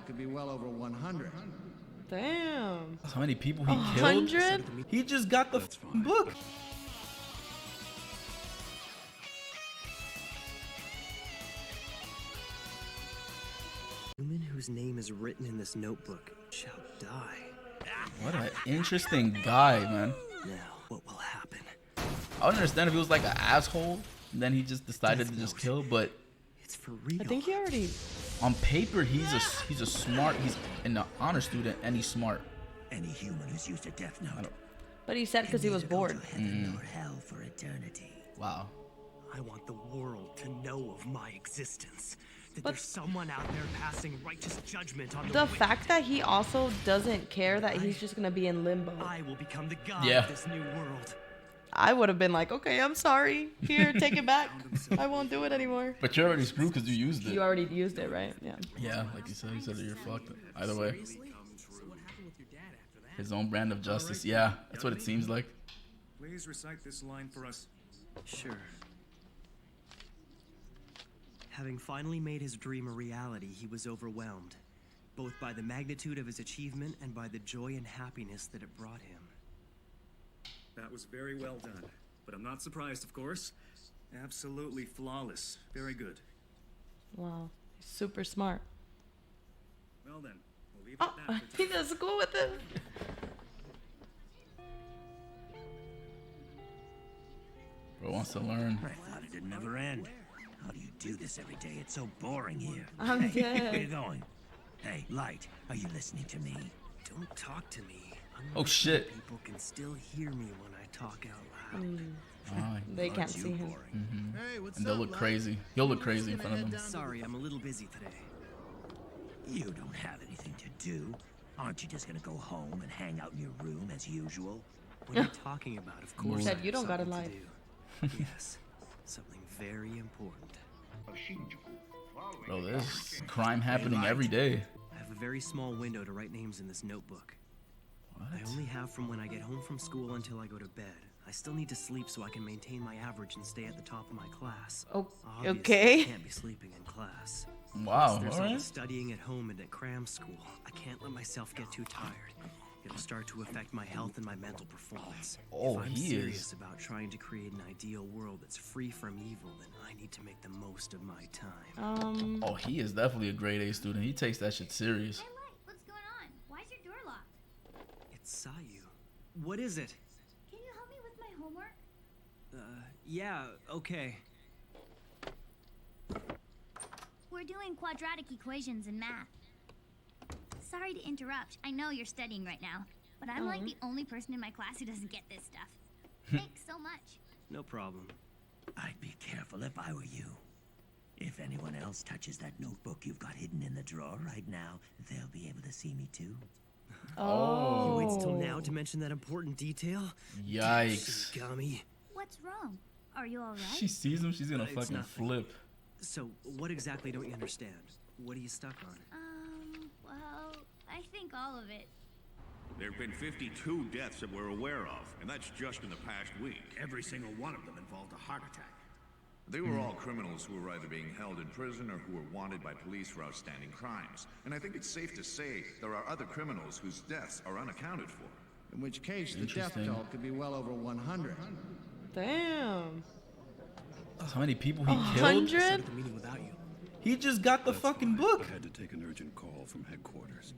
could be well over 100. Damn. How many people he killed? 100? He just got the book. Human whose name is written in this notebook shall die. What an interesting guy, man. Now, what will happen? I would understand if he was like an asshole, and then he just decided to just kill. But It's for real. I think he already. on paper, he's a smart. He's an honor student, and he's smart. Any human who's used a death note. But he said because he was bored. Heaven or hell for eternity. Wow. I want the world to know of my existence. That But- there's someone out there passing righteous judgment on The wicked. fact that he also doesn't care that he's just gonna be in limbo. I will become the god Yeah. of this new world. I would have been like, okay, I'm sorry. Here, take it back. I won't do it anymore. But you're already screwed because you used it. You already used it, right? Yeah. Yeah, like you said that you're fucked. Either way. His own brand of justice. Yeah, that's what it seems like. Please recite this line for us. Sure. Having finally made his dream a reality, he was overwhelmed, both by the magnitude of his achievement and by the joy and happiness that it brought him. That was very well done. But I'm not surprised, of course. Absolutely flawless. Very good. Wow. He's super smart. Well then, we'll leave it Oh, at that for he does school with him. Bro wants to learn. I thought it'd never end. How do you do this every day? It's so boring here. I'm Hey, dead. where you going? Hey, Light, are you listening to me? Don't talk to me. Oh, shit. People can still hear me when I talk out loud. Oh, They can't Aren't you see him. boring? Hey, what's and they'll up, look Light? crazy. He'll look crazy in front of them. Sorry, I'm a little busy today. You don't have anything to do. Aren't you just gonna go home and hang out in your room as usual? What are you talking about? Of course, Said I you don't have got a something to do. Yes, something very important. Bro, there's crime happening every day. I have a very small window to write names in this notebook. What? I only have from when I get home from school until I go to bed. I still need to sleep so I can maintain my average and stay at the top of my class. Oh, Obviously, okay. I can't be sleeping in class. Wow, There's all the alright. studying at home and at cram school. I can't let myself get too tired. It'll start to affect my health and my mental performance. Oh, if I'm he serious is. about trying to create an ideal world that's free from evil, then I need to make the most of my time. Oh, he is definitely a grade A student. He takes that shit serious. Hey, Light, what's going on? Why is your door locked? It's Sayu. What is it? Can you help me with my homework? Yeah, okay. We're doing quadratic equations in math. Sorry to interrupt. I know you're studying right now, but I'm like the only person in my class who doesn't get this stuff. Thanks so much. No problem. I'd be careful if I were you. If anyone else touches that notebook you've got hidden in the drawer right now, they'll be able to see me too. Oh. He waits till now to mention that important detail? Yikes. Shinigami. What's wrong? Are you alright? She sees him, she's gonna It's fucking nothing. flip. So, what exactly don't you understand? What are you stuck on? Well, I think all of it. There have been 52 deaths that we're aware of, and that's just in the past week. Every single one of them involved a heart attack. They were all criminals who were either being held in prison or who were wanted by police for outstanding crimes. And I think it's safe to say there are other criminals whose deaths are unaccounted for. In which case, the death Interesting. toll could be well over 100. Damn. How many people he killed? 100? The meeting without you. He just got the fucking book. I had to take an urgent call from headquarters.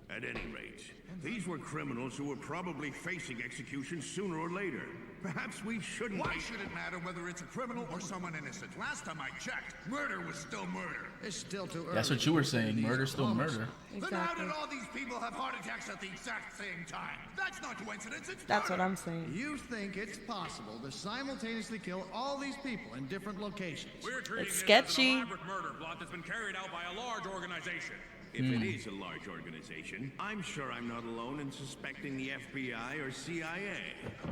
At any rate, these were criminals who were probably facing execution sooner or later. Perhaps we shouldn't... Why should it matter whether it's a criminal or someone innocent? Last time I checked, murder was still murder. It's still too early. That's what you were saying. These Murder's still homicides. murder. Then how Exactly. did all these people have heart attacks at the exact same time? That's not coincidence, it's That's murder. what I'm saying. You think it's possible to simultaneously kill all these people in different locations? We're treating It's this sketchy. as an elaborate murder plot that's been carried out by a large organization. If it is a large organization, I'm sure I'm not alone in suspecting the FBI or CIA.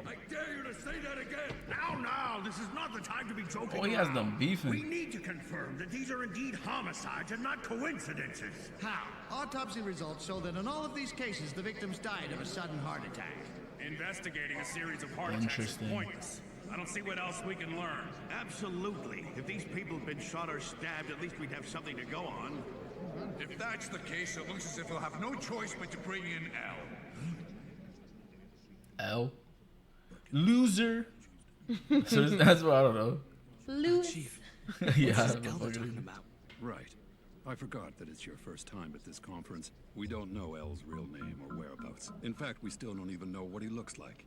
I dare you to say that again! Now, this is not the time to be joking Oh, he has around. them beefing. We need to confirm that these are indeed homicides and not coincidences. How? Autopsy results show that in all of these cases, the victims died of a sudden heart attack. Investigating a series of heart attacks is Interesting. pointless. I don't see what else we can learn. Absolutely. If these people had been shot or stabbed, at least we'd have something to go on. If that's the case, it looks as if we'll have no choice but to bring in L. L? Loser? So that's what I don't know. Chief. Yeah. L they're talking about? Right. I forgot that it's your first time at this conference. We don't know L's real name or whereabouts. In fact, we still don't even know what he looks like.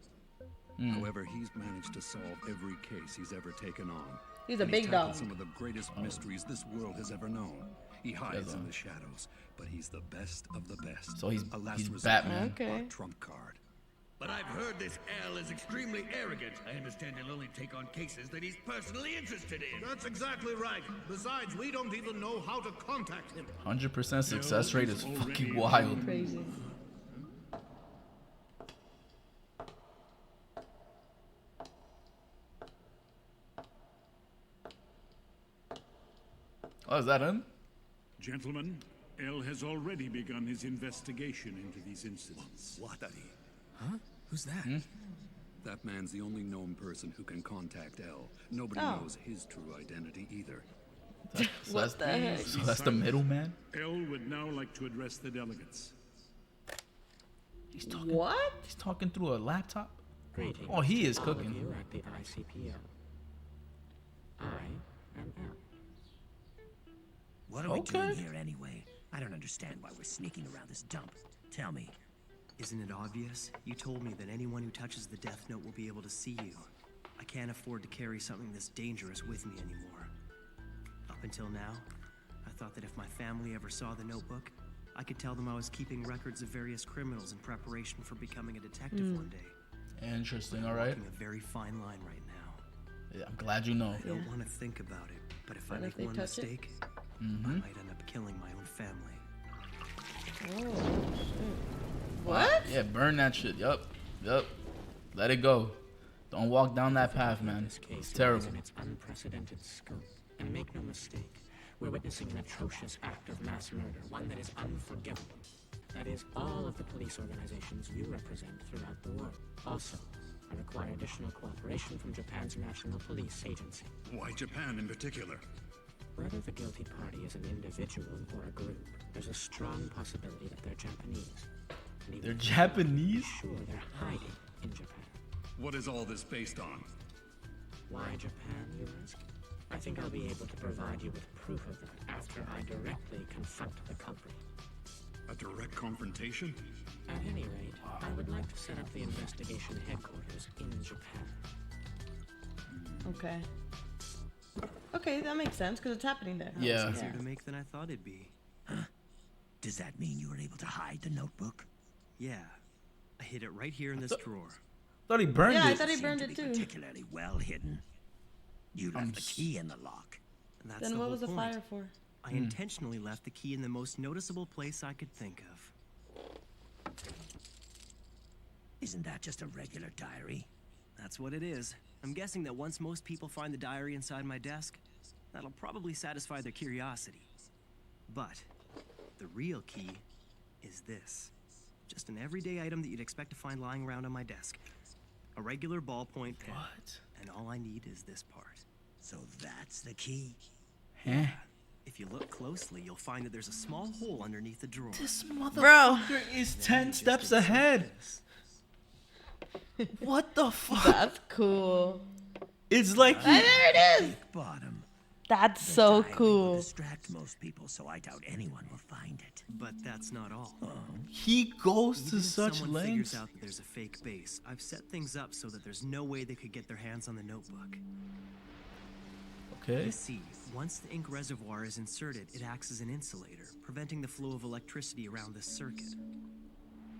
However, he's managed to solve every case he's ever taken on. He's a And big tackled dog. some of the greatest mysteries this world has ever known. He hides in the shadows, but he's the best of the best. So he's a last he's resort, Batman. Okay. our trump card. But I've heard this L is extremely arrogant. I understand he'll only take on cases that he's personally interested in. That's exactly right. Besides, we don't even know how to contact him. 100% success rate is fucking wild. Crazy. Oh, is that him? Gentlemen, L has already begun his investigation into these incidents. What? Huh? Who's that? That man's the only known person who can contact L. Nobody Oh. knows his true identity either. So What the heck? So that's the middleman? L would now like to address the delegates. He's talking. What? He's talking through a laptop. Greetings Oh, he is to all of cooking. you at the ICPO. I am L. What are we Okay. doing here anyway? I don't understand why we're sneaking around this dump. Tell me. Isn't it obvious? You told me that anyone who touches the Death Note will be able to see you. I can't afford to carry something this dangerous with me anymore. Up until now, I thought that if my family ever saw the notebook, I could tell them I was keeping records of various criminals in preparation for becoming a detective one day. Interesting, alright. Walking a very fine line right now. Yeah, I'm glad you know. I don't want to think about it, but if I What if make they one touch it? mistake, I might end up killing my own family. Oh, shit. What? Yeah, burn that shit. Yup. Let it go. Don't walk down that path, man. This case It's terrible. lies in its unprecedented scope. And make no mistake, we're witnessing an atrocious act of mass murder, one that is unforgivable. That is, all of the police organizations you represent throughout the world. Also, I require additional cooperation from Japan's National Police Agency. Why Japan in particular? Whether the guilty party is an individual or a group, there's a strong possibility that they're Japanese. And even They're if Japanese? sure they're hiding in Japan. What is all this based on? Why Japan, you ask? I think I'll be able to provide you with proof of that after I directly confront the culprit. A direct confrontation? At any rate, I would like to set up the investigation headquarters in Japan. Okay. Okay, that makes sense because it's happening there. Yeah. It's easier to make than I thought it'd be. Does that mean you were able to hide the notebook? Yeah. I hid it right here in this drawer. Thought he burned Yeah, I it. thought he Seemed burned to it be too. particularly well hidden. You left the key in the lock. And that's Then the what whole was the point. fire for? I intentionally left the key in the most noticeable place I could think of. Isn't that just a regular diary? That's what it is. I'm guessing that once most people find the diary inside my desk, that'll probably satisfy their curiosity. But the real key is this. Just an everyday item that you'd expect to find lying around on my desk. A regular ballpoint pen. What? And all I need is this part. So that's the key? Huh? If you look closely, you'll find that there's a small hole underneath the drawer. This Bro. motherfucker is 10 steps ahead. What the fuck? That's cool. It's like Ah, there it is. Bottom. That's The so diary will cool. distract most people, so I doubt anyone will find it. But that's not all. he goes Even to if such someone figures lengths. out that there's a fake base, I've set things up so that there's no way they could get their hands on the notebook. Okay. You see, once the ink reservoir is inserted, it acts as an insulator, preventing the flow of electricity around this circuit.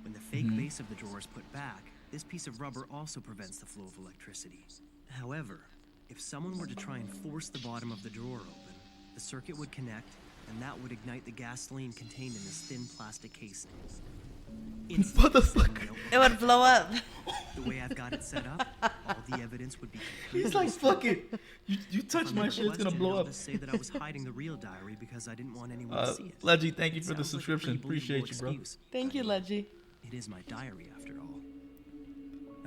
When the fake base of the drawer is put back, this piece of rubber also prevents the flow of electricity. However, if someone were to try and force the bottom of the drawer open, the circuit would connect, and that would ignite the gasoline contained in this thin plastic casing. Motherfucker. It would blow up. The way I've got it set up, all the evidence would be He's completely like, fuck it. You touch If I'm my ever shit, it's gonna questioned, blow I'll up. just say that I was hiding the real diary because I didn't want anyone to see it. Leggy, thank you for the Sounds like a subscription. pretty believable Appreciate you, bro. excuse. Thank you, Leggy. It is my diary, after all.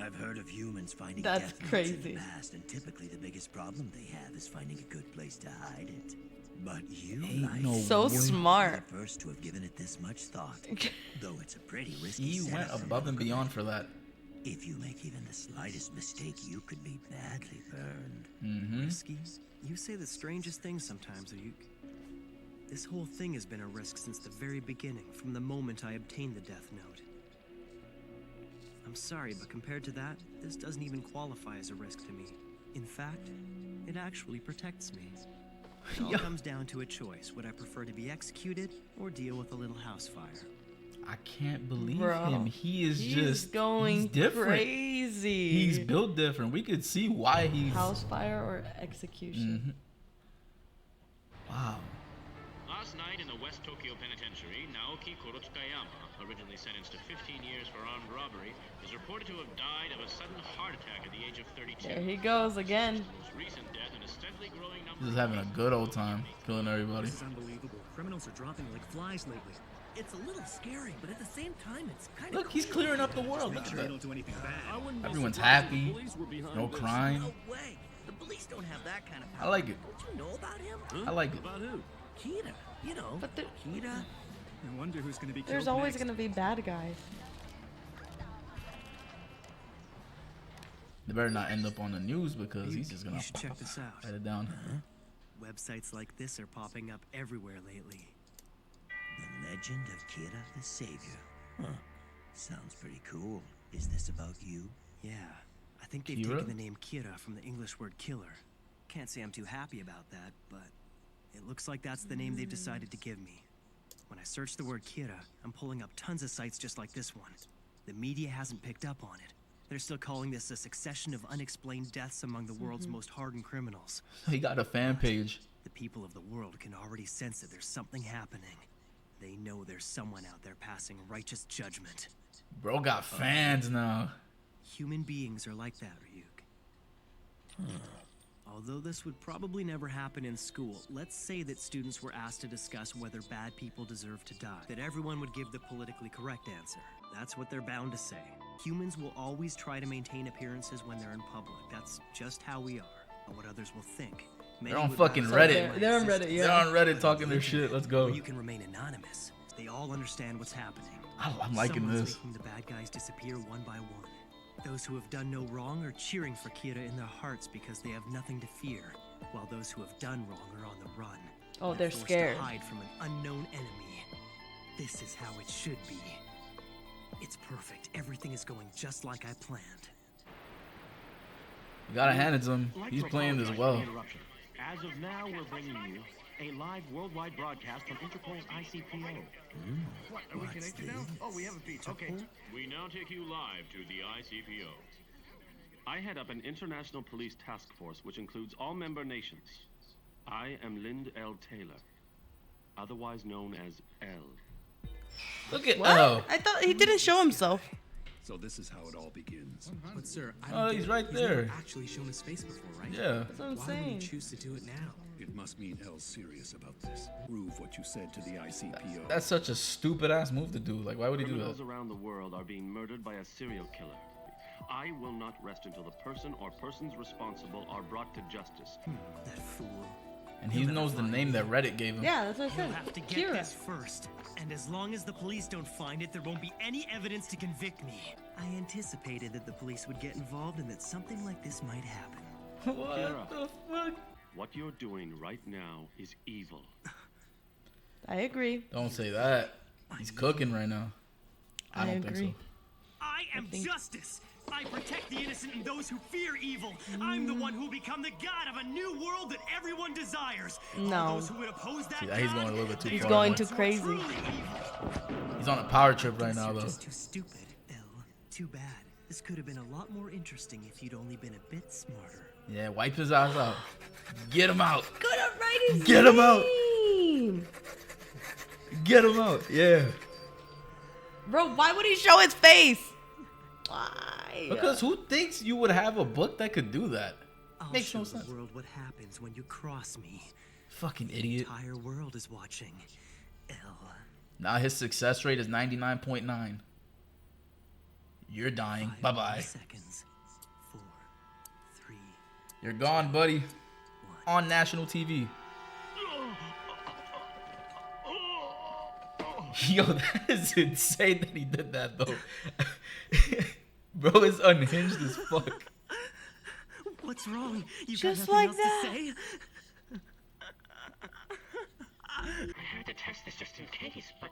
I've heard of humans finding That's death notes in crazy. the past, and typically the biggest problem they have is finding a good place to hide it. But you Ain't like no So way. smart. the first to have given it this much thought. Though it's a pretty risky He went setup from above the and look of beyond it. for that. If you make even the slightest mistake, you could be badly burned. Risky? You say the strangest things sometimes, Ayuk. This whole thing has been a risk since the very beginning, from the moment I obtained the Death Note. I'm sorry, but compared to that, this doesn't even qualify as a risk to me. In fact, it actually protects me. It all comes down to a choice. Would I prefer to be executed or deal with a little house fire? I can't believe Bro, him. He is he's just going he's different. crazy. He's built different. We could see why he's House fire or execution. Wow. Last night in the West Tokyo Penitentiary, Naoki Kurotsukayama, originally sentenced to 15 years for armed robbery, is reported to have died of a sudden heart attack at the age of 32. There he goes again. Most recent death in a steadily growing number. He's just having a good old time killing everybody. This is unbelievable. Criminals are dropping like flies lately. It's a little scary, but at the same time, it's kind Look, he's clearing up the world. Look Make at sure you that. don't do anything bad. Everyone's happy. No crime. No way. The police don't have that kind of power. I like it. Don't you know about him? I like it. About who? Kira, you know. But Kira. I wonder who's going to be there's killed always next. going to be bad guys. They better not end up on the news because he's just gonna You should check this out. write it down. Websites like this are popping up everywhere lately. The legend of Kira the Savior. Huh. Sounds pretty cool. Is this about you? Yeah, I think they've Kira? taken the name Kira from the English word killer. Can't say I'm too happy about that, but it looks like that's the name they've decided to give me. When I search the word Kira, I'm pulling up tons of sites just like this one. The media hasn't picked up on it. They're still calling this a succession of unexplained deaths among the world's most hardened criminals. He got a fan page. The people of the world can already sense that there's something happening. They know there's someone out there passing righteous judgment. Bro got fans now. Human beings are like that, Ryuk. Although this would probably never happen in school, let's say that students were asked to discuss whether bad people deserve to die. That everyone would give the politically correct answer. That's what they're bound to say. Humans will always try to maintain appearances when they're in public. That's just how we are. Or what others will think. They're on fucking Reddit. They're on Reddit, yeah. They're on Reddit talking their shit. Let's go. Or you can remain anonymous. They all understand what's happening. I'm liking Someone's this. making the bad guys disappear one by one. Those who have done no wrong are cheering for Kira in their hearts because they have nothing to fear, while those who have done wrong are on the run. Oh, they're forced scared. to hide from an unknown enemy. This is how it should be. It's perfect. Everything is going just like I planned. You gotta hand it to him. He's playing this well. As of now, we're bringing you a live worldwide broadcast from Interpol's ICPO. What, are we connected now? Oh, we have a feature. Okay. We now take you live to the ICPO. I head up an international police task force which includes all member nations. I am Lind L. Taylor, otherwise known as L. Look at What? L. I thought he didn't show himself. So this is how it all begins. But sir, I Oh, don't he's get it. right He's there. never actually shown his face before, right? Yeah. That's what I'm Why would he saying. choose to do it now? It must mean L's serious about this. Prove what you said to the ICPO. That's such a stupid ass move to do. Like, why would he do Criminals that? around the world are being murdered by a serial killer. I will not rest until the person or persons responsible are brought to justice. That fool. And he knows the name that Reddit gave him. Yeah, that's what I He'll said. have to get Kira. this first. And as long as the police don't find it, there won't be any evidence to convict me. I anticipated that the police would get involved and that something like this might happen. What the fuck? What you're doing right now is evil. I agree. Don't say that. He's cooking right now. I don't think agree. so. I am justice. I protect the innocent and those who fear evil. I'm the one who will become the god of a new world that everyone desires. No. All those who would oppose that See, he's going a little bit too He's far. going boy. too crazy. truly evil. He's on a power trip right now, You're though. just too stupid, L. Too bad. This could have been a lot more interesting if you'd only been a bit smarter. Yeah, wipe his ass out. Get him out. Couldn't write his Get him out. name. Get him out. Yeah. Bro, why would he show his face? Why? Because who thinks you would have a book that could do that? I'll Makes show no the sense. world what happens when you cross me. Fucking The idiot. entire world is watching. L. Now his success rate is 99.9. You're dying. 5 Bye-bye. seconds. 4, 3. You're gone, buddy. On national TV. Yo, that is insane that he did that though. Bro is unhinged as fuck. What's wrong? You Just got nothing like else that. to say? I had to test this just in case, but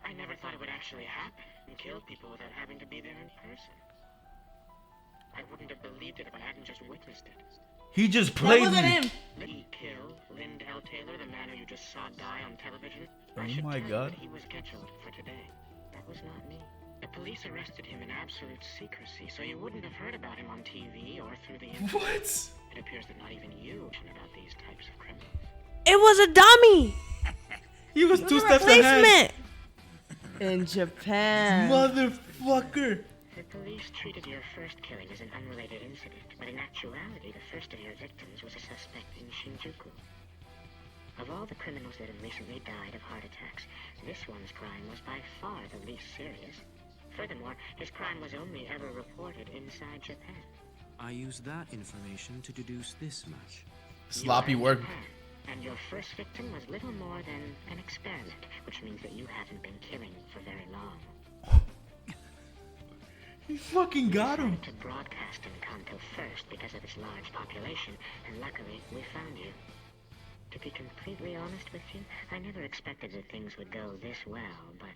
I never thought it would actually happen and kill people without having to be there in person. I wouldn't have believed it if I hadn't just witnessed it. He just That played wasn't me. him. He killed Lind L. Taylor, the man who you just saw die on television. Oh I should my tell you God. that he was scheduled for today. That was not me. The police arrested him in absolute secrecy, so you wouldn't have heard about him on TV or through the internet. What? It appears that not even you know about these types of criminals. It was a dummy. He was It two was a steps ahead. replacement. In Japan. Motherfucker. The police treated your first killing as an unrelated incident, but in actuality, the first of your victims was a suspect in Shinjuku. Of all the criminals that have recently died of heart attacks, this one's crime was by far the least serious. Furthermore, his crime was only ever reported inside Japan. I used that information to deduce this much. Sloppy You are in work. Japan, and your first victim was little more than an experiment, which means that you haven't been killing for very long. He fucking got him. To broadcast in Kanto first because of its large population, and luckily we found you. To be completely honest with you, I never expected that things would go this well, but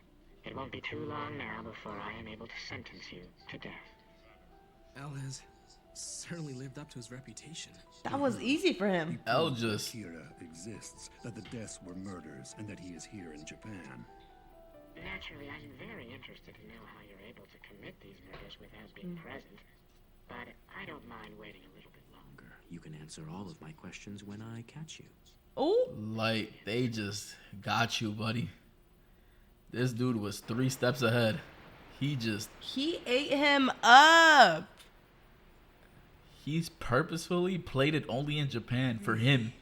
it won't be too long now before I am able to sentence you to death. Al has certainly lived up to his reputation. That was easy for him. L just Kira exists, that the deaths were murders, and that he is here in Japan. Naturally, I'm very interested to know how you're able to commit these murders without being present, but I don't mind waiting a little bit longer. You can answer all of my questions when I catch you. Oh, like they just got you, buddy. This dude was 3 steps ahead. He ate him up. He's purposefully played it only in Japan for him.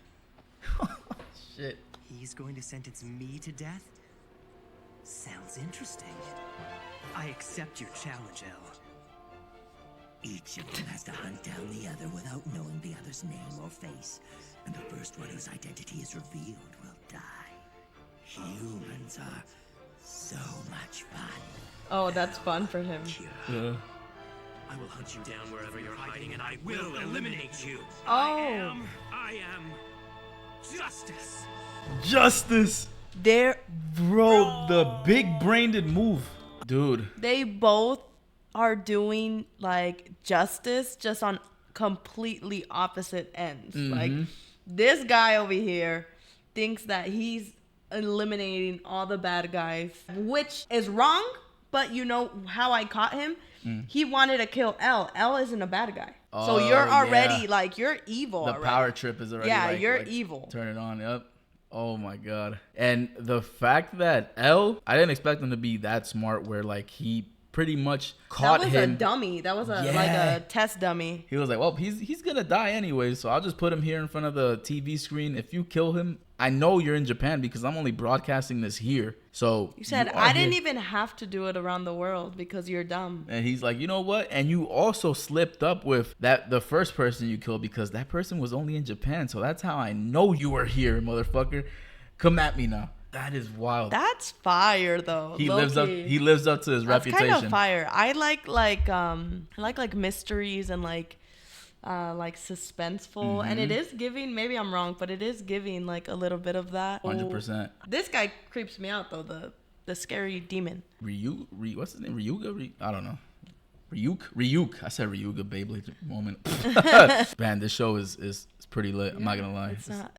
Shit. He's going to sentence me to death? Sounds interesting. I accept your challenge, El. Each of them has to hunt down the other without knowing the other's name or face. And the first one whose identity is revealed will die. Humans are so much fun. Oh, that's fun for him. Yeah. I will hunt you down wherever you're hiding, and I will eliminate you. Oh. I am justice. Justice. They're Bro, the big-brained move. Dude. They both are doing like justice just on completely opposite ends. Like this guy over here thinks that he's eliminating all the bad guys, which is wrong, but you know how I caught him? He wanted to kill L. L isn't a bad guy. So you're already like, you're evil. The already. power trip is already you're like, evil. Turn it on, yep. Oh my god. And the fact that L, I didn't expect him to be that smart where like he pretty much caught that was him. a dummy. That was like a test dummy. He was like, well, he's gonna die anyway, so I'll just put him here in front of the TV screen. If you kill him, I know you're in Japan because I'm only broadcasting this here. So You said, I didn't even have to do it around the world because you're dumb. And he's like, you know what? And you also slipped up with the first person you killed because that person was only in Japan. So that's how I know you were here, motherfucker. Come at me now. That is wild. That's fire though. He lives up to his reputation. That's kind of fire. I like mysteries and like suspenseful, and it is giving, maybe I'm wrong, but it is giving like a little bit of that. 100%. This guy creeps me out though, the scary demon. What's his name? Ryuga? I don't know. Ryuk. I said Ryuga Beyblade moment. Man, this show is pretty lit. I'm not gonna lie. It's not.